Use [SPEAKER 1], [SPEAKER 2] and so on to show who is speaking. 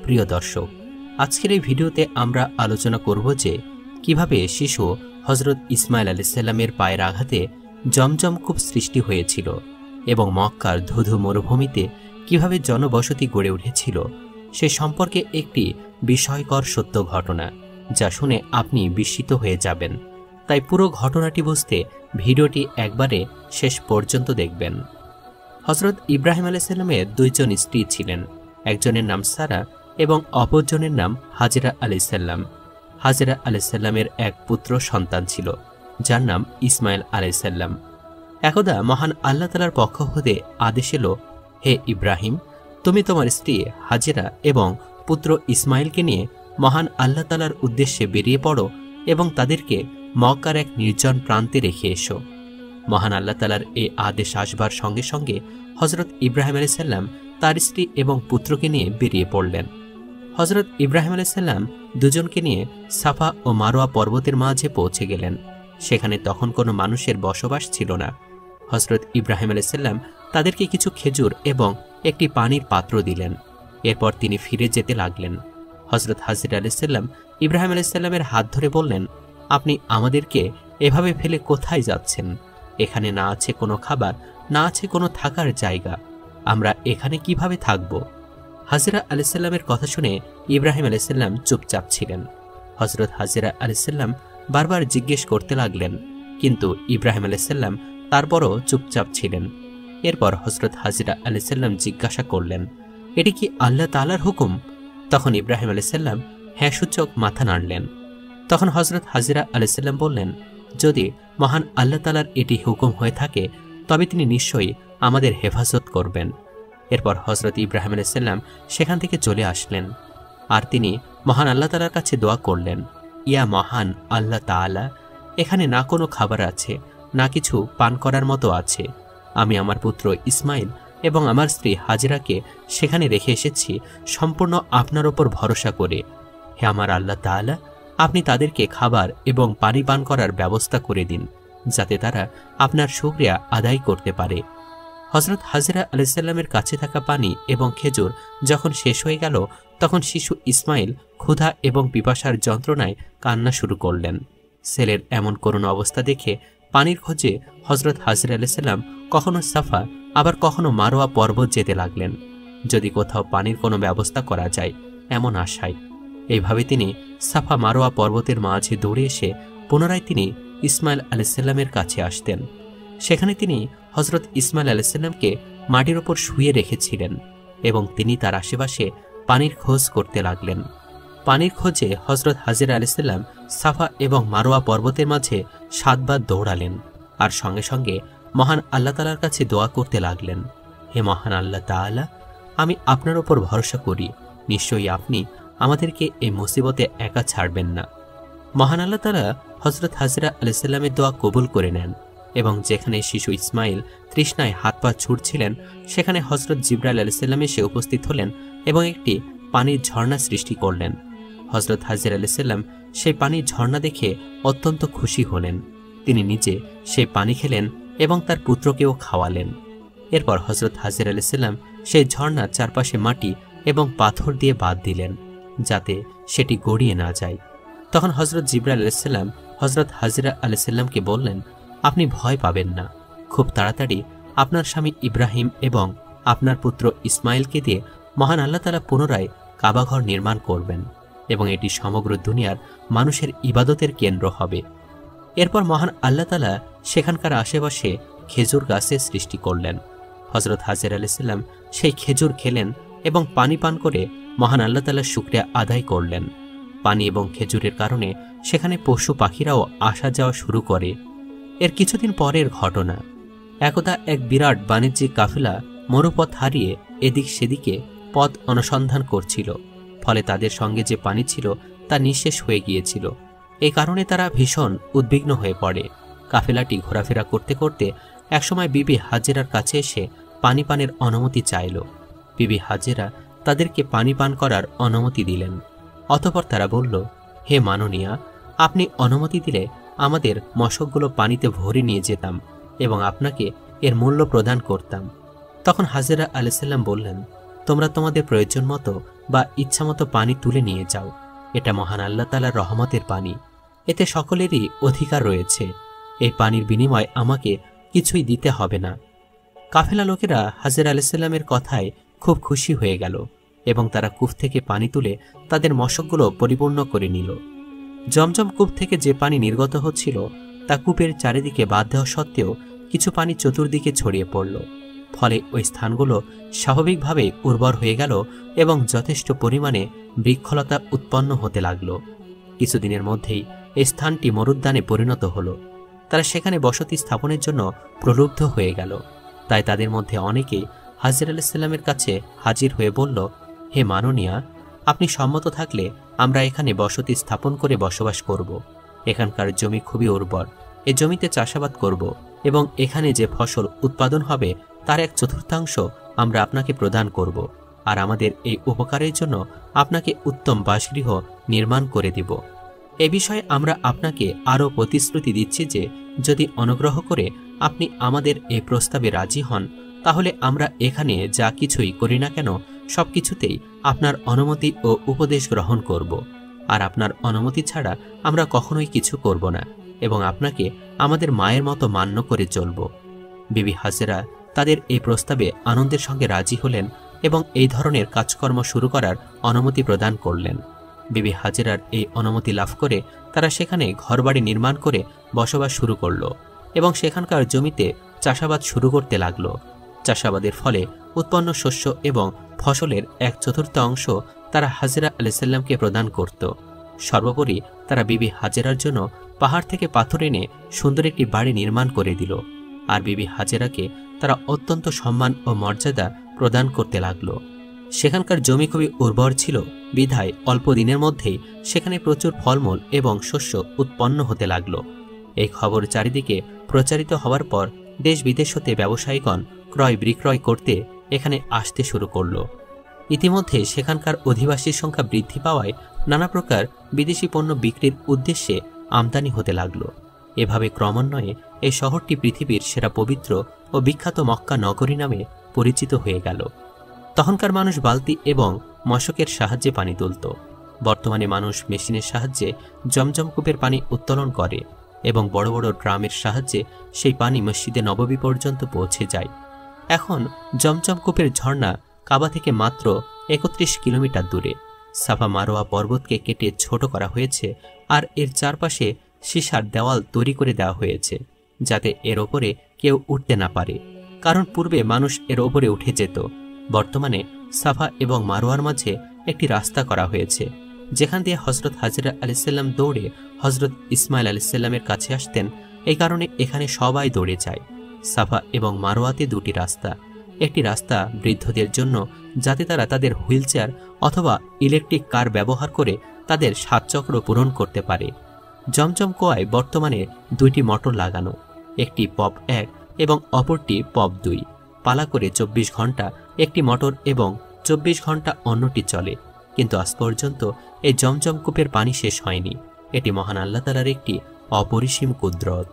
[SPEAKER 1] প্রিয় দর্শক, আজকের এই ভিডিওতে আমরা আলোচনা করব যে কিভাবে শিশু হযরত ইসমাইল আলাইহিস সালামের পায়ের আঘাতে জমজম কূপ সৃষ্টি হয়েছিল এবং মক্কার ধুধু মরুভূমিতে কিভাবে জনবসতি গড়ে উঠেছিল সে সম্পর্কে একটি বিস্ময়কর সত্য ঘটনা, যা শুনে আপনি বিস্মিত হয়ে যাবেন। তাই পুরো ঘটনাটি বুঝতে ভিডিওটি একবারে শেষ পর্যন্ত দেখবেন। হযরত ইব্রাহিম আলাইহিস সালামের দুইজন স্ত্রী ছিলেন, একজনের নাম সারা এবং অপরজনের নাম হাজেরা আলাইহিস সালাম। হাজেরা আলাইহিস সালামের এক পুত্র সন্তান ছিল, যার নাম ইসমাইল আলাইহিস সালাম। একদা মহান আল্লাহ তাআলার পক্ষ হতে আদেশ এলো, হে ইব্রাহিম, তুমি তোমার স্ত্রী হাজেরা এবং পুত্র ইসমাইলকে নিয়ে মহান আল্লাহ তাআলার উদ্দেশ্যে বেরিয়ে পড়ো এবং তাদেরকে মক্কার এক নির্জন প্রান্তে রেখে এসো। মহান আল্লাহ তাআলার এই আদেশ আসবার সঙ্গে সঙ্গে হযরত ইব্রাহিম আলাইহিস সালাম তার স্ত্রী এবং পুত্রকে নিয়ে বেরিয়ে পড়লেন। হযরত ইব্রাহিম আলাইহিস সালাম দুজনকে নিয়ে সাফা ও মারওয়া পর্বতের মাঝে পৌঁছে গেলেন। সেখানে তখন কোনো মানুষের বসবাস ছিল না। হযরত ইব্রাহিম আলাইহিস সালাম তাদেরকে কিছু খেজুর এবং একটি পানির পাত্র দিলেন। এরপর তিনি ফিরে যেতে লাগলেন। হযরত হাজেরা আলাইহিস সালাম ইব্রাহিম আলাইহিস সালামের হাত ধরে বললেন, আপনি আমাদেরকে এভাবে ফেলে কোথায় যাচ্ছেন? এখানে না আছে কোনো খাবার, না আছে কোনো থাকার জায়গা, আমরা এখানে কিভাবে থাকব? হাজেরা আলাইহিস সালামের কথা শুনে ইব্রাহিম আলাইহিস সালাম চুপচাপ ছিলেন। হযরত হাজেরা আলাইহিস সালাম বারবার জিজ্ঞেস করতে লাগলেন, কিন্তু ইব্রাহিম আলাইহিস সালাম তারপরও চুপচাপ ছিলেন। এরপর হযরত হাজেরা আলাইহিস সালাম জিজ্ঞাসা করলেন, এটি কি আল্লাহ তাআলার হুকুম? তখন ইব্রাহিম আলাইহিস সালাম হ্যাঁ সূচক মাথা নাড়লেন। তখন হযরত হাজেরা আলাইহিস সালাম বললেন, যদি মহান আল্লাহ তাআলার এটি হুকুম হয়ে থাকে তবে তিনি নিশ্চয়ই আমাদের হেফাজত করবেন। এরপর হযরত ইব্রাহিম আলাইহিস সালাম সেখান থেকে চলে আসলেন আর তিনি মহান আল্লাহ তাআলার কাছে দোয়া করলেন, ইয়া মহান আল্লাহ তাআলা, এখানে না কোনো খাবার আছে, না কিছু পান করার মতো আছে। আমি আমার পুত্র ইসমাইল এবং আমার স্ত্রী হাজেরাকে সেখানে রেখে এসেছি সম্পূর্ণ আপনার ওপর ভরসা করে। হে আমার আল্লাহ তাআলা, আপনি তাদেরকে খাবার এবং পানি পান করার ব্যবস্থা করে দিন, যাতে তারা আপনার শুকরিয়া আদায় করতে পারে। হযরত হাজেরা আলাইহিস সালামের কাছে থাকা পানি এবং খেজুর যখন শেষ হয়ে গেল, তখন শিশু ইসমাইল ক্ষুধা এবং পিপাসার যন্ত্রণায় কান্না শুরু করলেন। ছেলের এমন করুণ অবস্থা দেখে পানির খোঁজে হযরত হাজেরা আলাইহিস সালাম কখনো সাফা আবার কখনো মারওয়া পর্বত যেতে লাগলেন, যদি কোথাও পানির কোনো ব্যবস্থা করা যায় এমন আশায়। এইভাবে তিনি সাফা মারওয়া পর্বতের মাঝে দৌড়ে এসে পুনরায় তিনি ইসমাইল আলাইহিস সালামের কাছে আসতেন। সেখানে তিনি হযরত ইসমাইল আলাইহিস সালামকে মাটির ওপর শুয়ে রেখেছিলেন এবং তিনি তার আশেপাশে পানির খোঁজ করতে লাগলেন। পানির খোঁজে হযরত হাজেরা আলাইহিস সালাম সাফা এবং মারওয়া পর্বতের মাঝে 7 বার দৌড়ালেন আর সঙ্গে সঙ্গে মহান আল্লাহ তাআলার কাছে দোয়া করতে লাগলেন, হে মহান আল্লাহ তাআলা, আমি আপনার ওপর ভরসা করি, নিশ্চয়ই আপনি আমাদেরকে এই মুসিবতে একা ছাড়বেন না। মহান আল্লাহ তাআলা হযরত হাজেরা আলাইহিস সালামের দোয়া কবুল করে নেন এবং যেখানে শিশু ইসমাইল তৃষ্ণায় হাত পা ছুটছিলেন, সেখানে হযরত জিবরাইল আলাইহিস সালাম এসে উপস্থিত হলেন এবং একটি পানির ঝর্ণা সৃষ্টি করলেন। হযরত হাজেরা আলাইহিস সালাম সেই পানির ঝর্ণা দেখে অত্যন্ত খুশি হলেন। তিনি নিজে সেই পানি খেলেন এবং তার পুত্রকেও খাওয়ালেন। এরপর হযরত হাজেরা আলাইহিস সালাম সেই ঝর্ণার চারপাশে মাটি এবং পাথর দিয়ে বাঁধ দিলেন, যাতে সেটি গড়িয়ে না যায়। তখন হযরত জিবরাইল আলাইহিস সালাম হযরত হাজেরা আলাইহিস সালামকে বললেন, আপনি ভয় পাবেন না, খুব তাড়াতাড়ি আপনার স্বামী ইব্রাহিম এবং আপনার পুত্র ইসমাইলকে দিয়ে মহান আল্লাহ তাআলা পুনরায় কাবাঘর নির্মাণ করবেন এবং এটি সমগ্র দুনিয়ার মানুষের ইবাদতের কেন্দ্র হবে। এরপর মহান আল্লাহ তাআলা সেখানকার আশেপাশে খেজুর গাছের সৃষ্টি করলেন। হযরত হাজেরা আলাইহিস সালাম সেই খেজুর খেলেন এবং পানি পান করে মহান আল্লাহ তাআলার শুকরিয়া আদায় করলেন। পানি এবং খেজুরের কারণে সেখানে পশু পাখিরাও আসা যাওয়া শুরু করে। এর কিছুদিন পরের ঘটনা, একদা এক বিরাট বাণিজ্যিক কাফেলা মরুপথ হারিয়ে এদিক সেদিকে পথ অনুসন্ধান করছিল। ফলে তাদের সঙ্গে যে পানি ছিল তা নিঃশেষ হয়ে গিয়েছিল। এই কারণে তারা ভীষণ উদ্বিগ্ন হয়ে পড়ে। কাফেলাটি ঘোরাফেরা করতে করতে একসময় বিবি হাজেরার কাছে এসে পানি পানের অনুমতি চাইল। বিবি হাজেরা তাদেরকে পানি পান করার অনুমতি দিলেন। অতঃপর তারা বলল, হে মাননীয়া, আপনি অনুমতি দিলে আমাদের মশকগুলো পানিতে ভরে নিয়ে যেতাম এবং আপনাকে এর মূল্য প্রদান করতাম। তখন হাজেরা আলাইহিস সালাম বললেন, তোমরা তোমাদের প্রয়োজন মতো বা ইচ্ছামতো পানি তুলে নিয়ে যাও। এটা মহান আল্লাহ তাআলার রহমতের পানি, এতে সকলেরই অধিকার রয়েছে। এই পানির বিনিময়ে আমাকে কিছুই দিতে হবে না। কাফেলা লোকেরা হাজেরা আলাইহিস সালামের কথায় খুব খুশি হয়ে গেল এবং তারা কূপ থেকে পানি তুলে তাদের মশকগুলো পরিপূর্ণ করে নিল। জমজম কূপ থেকে যে পানি নির্গত হচ্ছিল তা কূপের চারিদিকে বাঁধ দেওয়া সত্ত্বেও কিছু পানি চতুর্দিকে ছড়িয়ে পড়ল। ফলে ওই স্থানগুলো স্বাভাবিকভাবে উর্বর হয়ে গেল এবং যথেষ্ট পরিমাণে বৃক্ষলতা উৎপন্ন হতে লাগল। কিছুদিনের মধ্যেই এই স্থানটি মরুদ্যানে পরিণত হল। তারা সেখানে বসতি স্থাপনের জন্য প্রলুব্ধ হয়ে গেল। তাই তাদের মধ্যে অনেকেই হাজেরা আলাইহিস সালামের কাছে হাজির হয়ে বলল, হে মাননীয়া, আপনি সম্মত থাকলে আমরা এখানে বসতি স্থাপন করে বসবাস করব। এখানকার জমি খুবই উর্বর, এ জমিতে চাষাবাদ করব এবং এখানে যে ফসল উৎপাদন হবে তার 1/4 আমরা আপনাকে প্রদান করব, আর আমাদের এই উপকারের জন্য আপনাকে উত্তম বাসগৃহ নির্মাণ করে দিব। এ বিষয়ে আমরা আপনাকে আরও প্রতিশ্রুতি দিচ্ছি যে যদি অনুগ্রহ করে আপনি আমাদের এই প্রস্তাবে রাজি হন, তাহলে আমরা এখানে যা কিছুই করি না কেন সব কিছুতেই আপনার অনুমতি ও উপদেশ গ্রহণ করব, আর আপনার অনুমতি ছাড়া আমরা কখনোই কিছু করব না এবং আপনাকে আমাদের মায়ের মতো মান্য করে চলব। বিবি হাজেরা তাদের এই প্রস্তাবে আনন্দের সঙ্গে রাজি হলেন এবং এই ধরনের কাজকর্ম শুরু করার অনুমতি প্রদান করলেন। বিবি হাজেরার এই অনুমতি লাভ করে তারা সেখানে ঘরবাড়ি নির্মাণ করে বসবাস শুরু করল এবং সেখানকার জমিতে চাষাবাদ শুরু করতে লাগলো। চাষাবাদের ফলে উৎপন্ন শস্য এবং ফসলের 1/4 তারা হাজেরা আলাইহিস সালামকে প্রদান করত। সর্বোপরি তারা বিবি হাজেরার জন্য পাহাড় থেকে পাথর এনে সুন্দর একটি বাড়ি নির্মাণ করে দিল, আর বিবি হাজেরাকে তারা অত্যন্ত সম্মান ও মর্যাদা প্রদান করতে লাগলো। সেখানকার জমি খুবই উর্বর ছিল বিধায় অল্প দিনের মধ্যেই সেখানে প্রচুর ফলমূল এবং শস্য উৎপন্ন হতে লাগলো। এই খবর চারিদিকে প্রচারিত হওয়ার পর দেশ বিদেশ হতে ব্যবসায়ীগণ ক্রয় বিক্রয় করতে এখানে আসতে শুরু করল। ইতিমধ্যে সেখানকার অধিবাসীর সংখ্যা বৃদ্ধি পাওয়ায় নানা প্রকার বিদেশি পণ্য বিক্রির উদ্দেশ্যে আমদানি হতে লাগল। এভাবে ক্রমান্বয়ে এই শহরটি পৃথিবীর সেরা পবিত্র ও বিখ্যাত মক্কা নগরী নামে পরিচিত হয়ে গেল। তখনকার মানুষ বালতি এবং মশকের সাহায্যে পানি তুলত। বর্তমানে মানুষ মেশিনের সাহায্যে জমজম কূপের পানি উত্তোলন করে এবং বড় বড় ড্রামের সাহায্যে সেই পানি মসজিদে নববী পর্যন্ত পৌঁছে যায়। এখন জমজম কূপের ঝর্ণা কাবা থেকে মাত্র 31 কিলোমিটার দূরে। সাফা মারোয়া পর্বতকে কেটে ছোট করা হয়েছে আর এর চারপাশে সীসার দেওয়াল তৈরি করে দেওয়া হয়েছে যাতে এর ওপরে কেউ উঠতে না পারে, কারণ পূর্বে মানুষ এর ওপরে উঠে যেত। বর্তমানে সাফা এবং মারোয়ার মাঝে একটি রাস্তা করা হয়েছে যেখান দিয়ে হজরত হাজেরা আলাইহিস সালাম দৌড়ে হজরত ইসমাইল আলাইহিস সালামের কাছে আসতেন। এই কারণে এখানে সবাই দৌড়ে যায়। সাফা এবং মারোয়াতে দুটি রাস্তা, একটি রাস্তা বৃদ্ধদের জন্য যাতে তারা তাদের হুইলচেয়ার অথবা ইলেকট্রিক কার ব্যবহার করে তাদের 7 চক্র পূরণ করতে পারে। জমজম কুয়ায় বর্তমানে 2টি মোটর লাগানো, একটি পপ 1 এবং অপরটি পপ 2। পালা করে 24 ঘন্টা একটি মোটর এবং 24 ঘন্টা অন্যটি চলে। কিন্তু আজ পর্যন্ত এই জমজম কূপের পানি শেষ হয়নি। এটি মহান আল্লাহ তাআলার একটি অপরিসীম কুদরত।